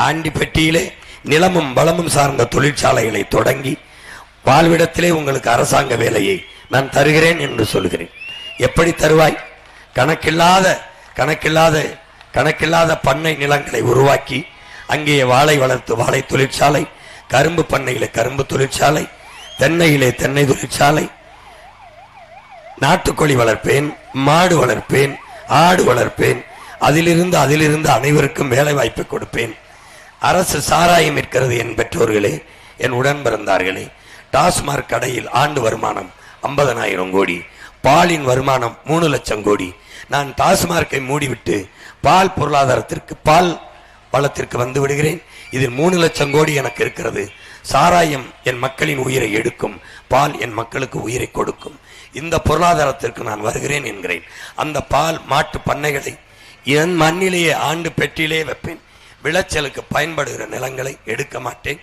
ஆண்டிப்பட்டியிலே நிலமும் வளமும் சார்ந்த தொழிற்சாலைகளை தொடங்கி வாழ்விடத்திலே உங்களுக்கு அரசாங்க வேலையை நான் தருகிறேன் என்று சொல்கிறேன். எப்படி தருவாய்? கணக்கில்லாத பண்ணை நிலங்களை உருவாக்கி அங்கே வாழை வளர்த்து வாழை தொழிற்சாலை, கரும்பு பண்ணையிலே கரும்பு தொழிற்சாலை, தென்னையிலே தென்னை தொழிற்சாலை, நாட்டுக்கோழி வளர்ப்பேன், மாடு வளர்ப்பேன், ஆடு வளர்ப்பேன். அதிலிருந்து அனைவருக்கும் வேலை வாய்ப்பை கொடுப்பேன். அரசு சாராயம் இருக்கிறது என் பெற்றோர்களே, என் உடன் பிறந்தார்களே. டாஸ்மாக் கடையில் ஆண்டு வருமானம் 50,000 கோடி, பாலின் வருமானம் 3 லட்சம் கோடி. நான் டாஸ்மார்க்கை மூடிவிட்டு பால் பொருளாதாரத்திற்கு பால் வளத்திற்கு வந்து விடுகிறேன். இதில் 3 லட்சம் கோடி எனக்கு இருக்கிறது. சாராயம் என் மக்களின் உயிரை எடுக்கும், பால் என் மக்களுக்கு உயிரை கொடுக்கும். இந்த பொருளாதாரத்திற்கு நான் வருகிறேன் என்கிறேன். அந்த பால் மாட்டு பண்ணைகளை என் மண்ணிலேயே ஆண்டு பெட்டியிலே வைப்பேன். விளைச்சலுக்கு பயன்படுகிற நிலங்களை எடுக்க மாட்டேன்.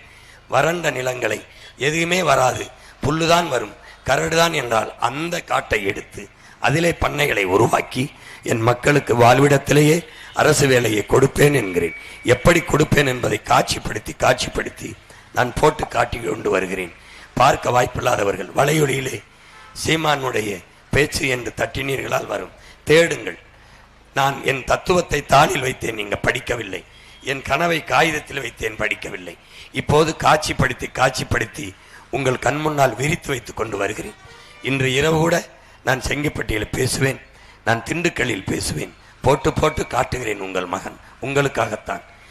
வறண்ட நிலங்களை எதுவுமே வராது, புல்லுதான் வரும், கரடுதான் என்றால் அந்த காட்டை எடுத்து அதிலே பண்ணைகளை உருவாக்கி என் மக்களுக்கு வாழ்விடத்திலேயே அரசு வேலையை கொடுப்பேன் என்கிறேன். எப்படி கொடுப்பேன் என்பதை காட்சிப்படுத்தி நான் போட்டு காட்டி கொண்டு வருகிறேன். பார்க்க வாய்ப்பில்லாதவர்கள் வலையொலியிலே சீமானுடைய பேச்சு என்று தட்டினீர்களால் வரும், தேடுங்கள். நான் என் தத்துவத்தை தாளில் வைத்தேன், நீங்க படிக்கவில்லை. என் கனவை காகிதத்தில் வைத்தேன், படிக்கவில்லை. இப்போது காட்சிப்படுத்தி உங்கள் கண் முன்னால் விரித்து வைத்துக் கொண்டு வருகிறேன். இன்று இரவு கூட நான் செங்கிப்பட்டியில் பேசுவேன், நான் திண்டுக்கல்லில் பேசுவேன். போட்டு காட்டுகிறேன். உங்கள் மகன் உங்களுக்காகத்தான்.